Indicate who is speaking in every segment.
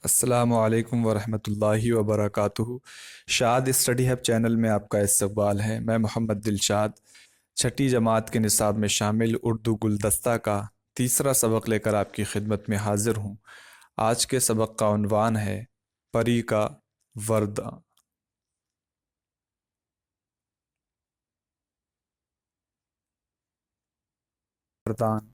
Speaker 1: अस्सलामु अलैकुम वरहमतुल्लाहि वबरकातुहू। शाद स्टडी हब चैनल में आपका इस्तकबाल है। मैं मोहम्मद दिलशाद छठी जमात के निसाब में शामिल उर्दू गुलदस्ता का तीसरा सबक लेकर आपकी खिदमत में हाजिर हूँ। आज के सबक का उन्वान है परी का वर्दा। वरदान।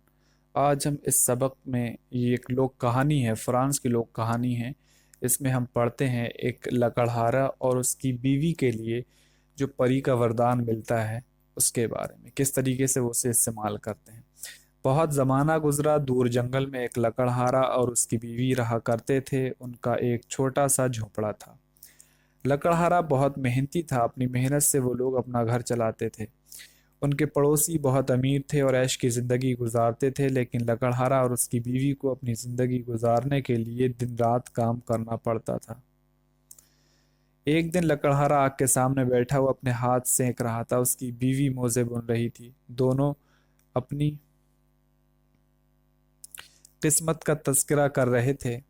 Speaker 1: आज हम इस सबक में ये एक लोक कहानी है, फ्रांस की लोक कहानी है। इसमें हम पढ़ते हैं एक लकड़हारा और उसकी बीवी के लिए जो परी का वरदान मिलता है उसके बारे में, किस तरीके से वो उसे इस्तेमाल करते हैं। बहुत ज़माना गुजरा, दूर जंगल में एक लकड़हारा और उसकी बीवी रहा करते थे। उनका एक छोटा सा झोपड़ा था। लकड़हारा बहुत मेहनती था, अपनी मेहनत से वो लोग अपना घर चलाते थे। उनके पड़ोसी बहुत अमीर थे और ऐश की ज़िंदगी गुजारते थे, लेकिन लकड़हारा और उसकी बीवी को अपनी ज़िंदगी गुजारने के लिए दिन रात काम करना पड़ता था। एक दिन लकड़हारा आग के सामने बैठा हुआ अपने हाथ सेंक रहा था। उसकी बीवी मोजे बुन रही थी। दोनों अपनी किस्मत का तज़किरा कर रहे थे।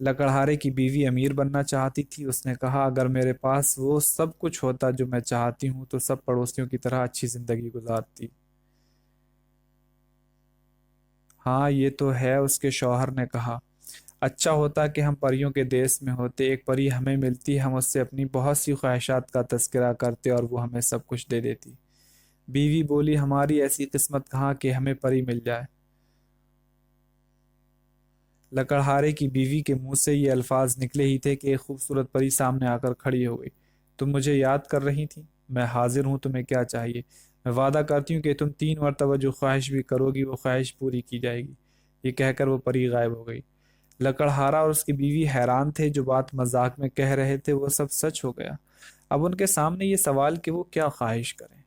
Speaker 1: लकड़हारे की बीवी अमीर बनना चाहती थी। उसने कहा, अगर मेरे पास वो सब कुछ होता जो मैं चाहती हूँ तो सब पड़ोसियों की तरह अच्छी ज़िंदगी गुजारती। हाँ, ये तो है, उसके शौहर ने कहा। अच्छा होता कि हम परियों के देश में होते। एक परी हमें मिलती, हम उससे अपनी बहुत सी ख्वाहिशात का तज़किरा करते और वो हमें सब कुछ दे देती। बीवी बोली, हमारी ऐसी किस्मत कहाँ कि हमें परी मिल जाए। लकड़हारे की बीवी के मुंह से ये अल्फाज निकले ही थे कि एक खूबसूरत परी सामने आकर खड़ी हो गई। तुम मुझे याद कर रही थी? मैं हाजिर हूँ, तुम्हें क्या चाहिए? मैं वादा करती हूँ कि तुम 3 मरतबा जो ख्वाहिश भी करोगी वो ख्वाहिश पूरी की जाएगी। ये कहकर वो परी गायब हो गई। लकड़हारा और उसकी बीवी हैरान थे। जो बात मजाक में कह रहे थे वो सब सच हो गया। अब उनके सामने ये सवाल कि वो क्या ख्वाहिश करें।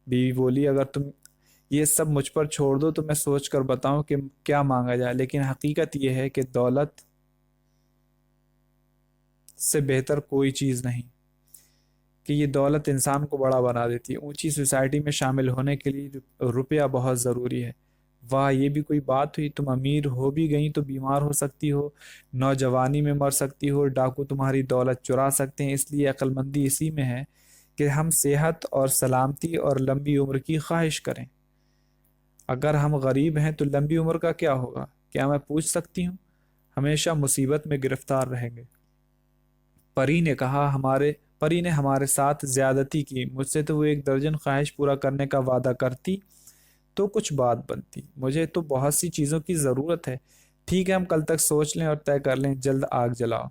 Speaker 1: बीवी बोली, अगर तुम ये सब मुझ पर छोड़ दो तो मैं सोच कर बताऊं कि क्या मांगा जाए, लेकिन हकीकत यह है कि दौलत से बेहतर कोई चीज़ नहीं, कि ये दौलत इंसान को बड़ा बना देती है। ऊंची सोसाइटी में शामिल होने के लिए रुपया बहुत ज़रूरी है। वाह, ये भी कोई बात हुई? तुम अमीर हो भी गई तो बीमार हो सकती हो, नौजवानी में मर सकती हो, डाकू तुम्हारी दौलत चुरा सकते हैं। इसलिए अक्लमंदी इसी में है कि हम सेहत और सलामती और लंबी उम्र की ख्वाहिश करें। अगर हम गरीब हैं तो लंबी उम्र का क्या होगा, क्या मैं पूछ सकती हूँ? हमेशा मुसीबत में गिरफ्तार रहेंगे। परी ने कहा, हमारे परी ने हमारे साथ ज्यादती की। मुझसे तो वो 1 दर्जन ख्वाहिश पूरा करने का वादा करती तो कुछ बात बनती। मुझे तो बहुत सी चीज़ों की ज़रूरत है। ठीक है, हम कल तक सोच लें और तय कर लें। जल्द आग जलाओ।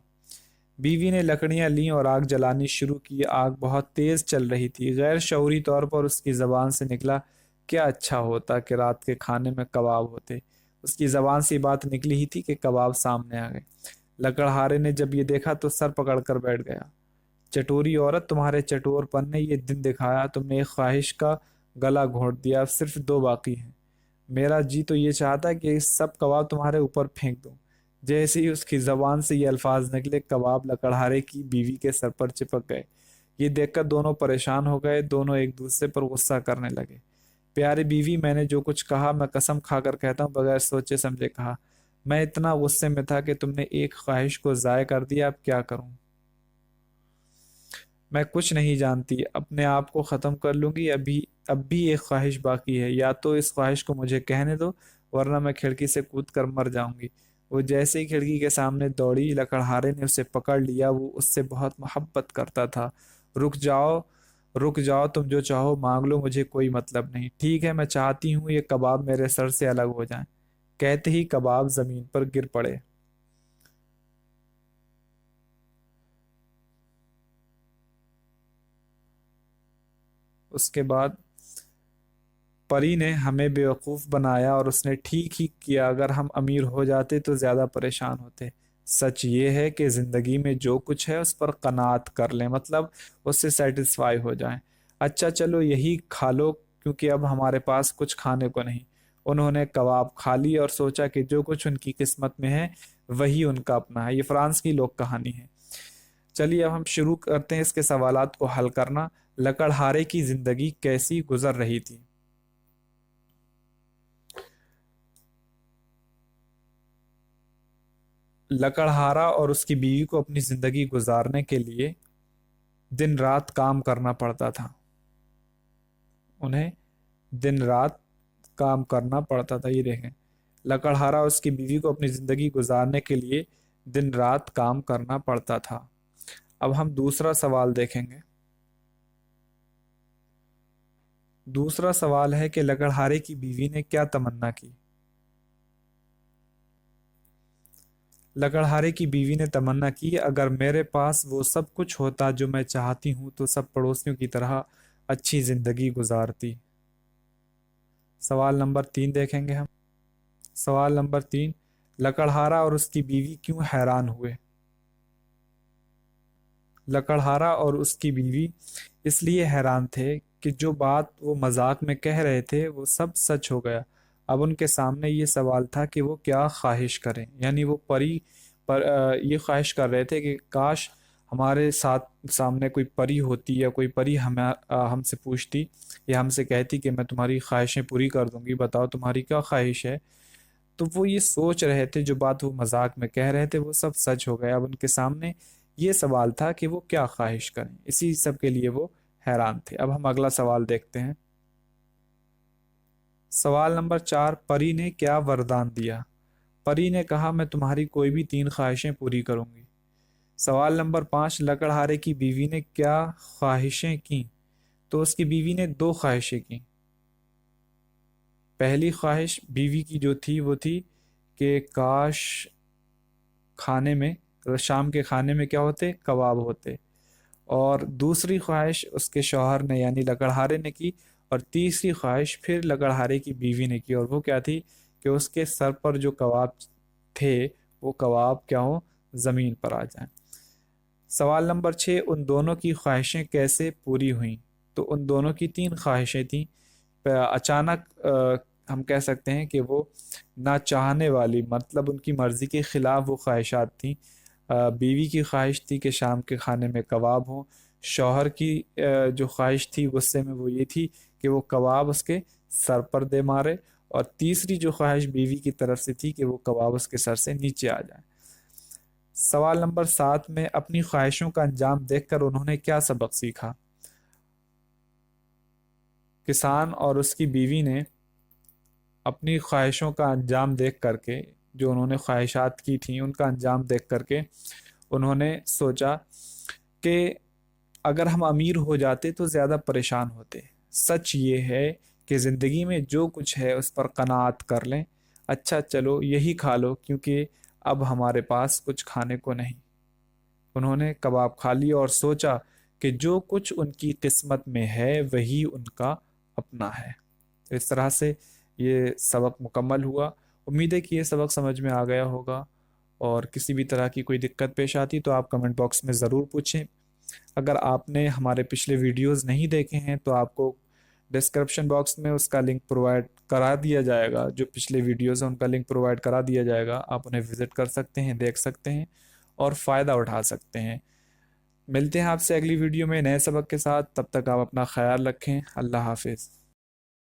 Speaker 1: बीवी ने लकड़ियां लीं और आग जलानी शुरू की। आग बहुत तेज चल रही थी। गैर शऊरी तौर पर उसकी जबान से निकला, क्या अच्छा होता कि रात के खाने में कबाब होते। उसकी जबान से बात निकली ही थी कि कबाब सामने आ गए। लकड़हारे ने जब ये देखा तो सर पकड़ कर बैठ गया। चटोरी औरत, तुम्हारे चटोरपन ने ये दिन दिखाया। तुमने एक ख्वाहिश का गला घोंट दिया। अब सिर्फ 2 बाकी हैं। मेरा जी तो ये चाहता है कि इस सब कबाब तुम्हारे ऊपर फेंक दूं। जैसे ही उसकी जबान से ये अल्फाज निकले, कबाब लकड़हारे की बीवी के सर पर चिपक गए। ये देखकर दोनों परेशान हो गए। दोनों एक दूसरे पर गुस्सा करने लगे। प्यारी बीवी, मैंने जो कुछ कहा मैं कसम खाकर कहता हूँ बगैर सोचे समझे कहा। मैं इतना गुस्से में था कि तुमने एक ख्वाहिश को ज़ाय कर दिया। अब क्या करूं? मैं कुछ नहीं जानती, अपने आप को ख़त्म कर लूंगी। अब भी एक ख्वाहिश बाकी है। या तो इस ख्वाहिश को मुझे कहने दो, वरना मैं खिड़की से कूद कर मर जाऊंगी। वो जैसे ही खिड़की के सामने दौड़ी, लकड़हारे ने उसे पकड़ लिया। वो उससे बहुत मोहब्बत करता था। रुक जाओ, रुक जाओ, तुम जो चाहो मांग लो, मुझे कोई मतलब नहीं। ठीक है, मैं चाहती हूँ ये कबाब मेरे सर से अलग हो जाएं। कहते ही कबाब जमीन पर गिर पड़े। उसके बाद परी ने हमें बेवकूफ़ बनाया और उसने ठीक ही किया। अगर हम अमीर हो जाते तो ज़्यादा परेशान होते। सच ये है कि ज़िंदगी में जो कुछ है उस पर कनात कर लें, मतलब उससे सेटिस्फाई हो जाएं। अच्छा चलो यही खा लो, क्योंकि अब हमारे पास कुछ खाने को नहीं। उन्होंने कबाब खा ली और सोचा कि जो कुछ उनकी किस्मत में है वही उनका अपना है। ये फ्रांस की लोक कहानी है। चलिए अब हम शुरू करते हैं इसके सवालात को हल करना। लकड़हारे की ज़िंदगी कैसी गुजर रही थी? لکڑہارا اور اس کی بیوی کو اپنی زندگی گزارنے کے لیے دن رات کام کرنا پڑتا تھا. انہیں دن رات کام کرنا پڑتا تھا. یہ دیکھیں، لکڑہارا اور اس کی بیوی کو اپنی زندگی گزارنے کے لیے دن رات کام کرنا پڑتا تھا. اب ہم دوسرا سوال دیکھیں گے. دوسرا سوال ہے کہ لکڑہارے کی بیوی نے کیا تمنا کی. لکڑہارے کی بیوی نے تمنا کی، اگر میرے پاس وہ سب کچھ ہوتا جو میں چاہتی ہوں تو سب پڑوسیوں کی طرح اچھی زندگی گزارتی. سوال نمبر 3 دیکھیں گے ہم. سوال نمبر 3، لکڑہارا اور اس کی بیوی کیوں حیران ہوئے. لکڑہارا اور اس کی بیوی اس لیے حیران تھے کہ جو بات وہ مذاق میں کہہ رہے تھے وہ سب سچ ہو گیا. اب ان کے سامنے یہ سوال تھا کہ وہ کیا خواہش کریں. یعنی وہ یہ خواہش کر رہے تھے کہ کاش ہمارے سامنے کوئی پری ہوتی یا کوئی پری ہم سے پوچھتی یا ہم سے کہتی کہ میں تمہاری خواہشیں پوری کر دوں گی، بتاؤ تمہاری کیا خواہش ہے. تو وہ یہ سوچ رہے تھے جو بات وہ مذاق میں کہہ رہے تھے وہ سب سچ ہو گیا. اب ان کے سامنے یہ سوال تھا کہ وہ کیا خواہش کریں، اسی سب کے لیے وہ حیران تھے. اب ہم اگلا سوال دیکھتے ہیں. سوال نمبر 4، پری نے کیا وردان دیا. پری نے کہا میں تمہاری کوئی بھی 3 خواہشیں پوری کروں گی. سوال نمبر 5، لکڑہارے کی بیوی نے کیا خواہشیں کیں. تو اس کی بیوی نے 2 خواہشیں کیں. پہلی خواہش بیوی کی جو تھی وہ تھی کہ کاش کھانے میں، شام کے کھانے میں کیا ہوتے، کباب ہوتے. اور دوسری خواہش اس کے شوہر نے یعنی لکڑہارے نے کی. اور تیسری خواہش پھر لکڑہارے کی بیوی نے کی، اور وہ کیا تھی کہ اس کے سر پر جو کباب تھے وہ کباب کیا ہو، زمین پر آ جائیں. سوال نمبر 6، ان دونوں کی خواہشیں کیسے پوری ہوئیں. تو ان دونوں کی 3 خواہشیں تھیں. اچانک ہم کہہ سکتے ہیں کہ وہ نہ چاہنے والی، مطلب ان کی مرضی کے خلاف وہ خواہشات تھیں. بیوی کی خواہش تھی کہ شام کے کھانے میں کباب ہوں. شوہر کی جو خواہش تھی غصے میں وہ یہ تھی کہ وہ کباب اس کے سر پر دے مارے. اور تیسری جو خواہش بیوی کی طرف سے تھی کہ وہ کباب اس کے سر سے نیچے آ جائے. سوال نمبر 7 میں اپنی خواہشوں کا انجام دیکھ کر انہوں نے کیا سبق سیکھا. کسان اور اس کی بیوی نے اپنی خواہشوں کا انجام دیکھ کر کے، جو انہوں نے خواہشات کی تھیں ان کا انجام دیکھ کر کے انہوں نے سوچا کہ اگر ہم امیر ہو جاتے تو زیادہ پریشان ہوتے. سچ یہ ہے کہ زندگی میں جو کچھ ہے اس پر قناعت کر لیں. اچھا چلو یہی کھا لو کیونکہ اب ہمارے پاس کچھ کھانے کو نہیں. انہوں نے کباب کھا لی اور سوچا کہ جو کچھ ان کی قسمت میں ہے وہی ان کا اپنا ہے. اس طرح سے یہ سبق مکمل ہوا. امید ہے کہ یہ سبق سمجھ میں آ گیا ہوگا، اور کسی بھی طرح کی کوئی دقت پیش آتی تو آپ کمنٹ باکس میں ضرور پوچھیں. اگر آپ نے ہمارے پچھلے ویڈیوز نہیں دیکھے ہیں تو آپ کو ڈسکرپشن باکس میں اس کا لنک پرووائڈ کرا دیا جائے گا. جو پچھلے ویڈیوز ہیں ان کا لنک پرووائڈ کرا دیا جائے گا، آپ انہیں وزٹ کر سکتے ہیں، دیکھ سکتے ہیں اور فائدہ اٹھا سکتے ہیں. ملتے ہیں آپ سے اگلی ویڈیو میں نئے سبق کے ساتھ. تب تک آپ اپنا خیال رکھیں. اللہ حافظ.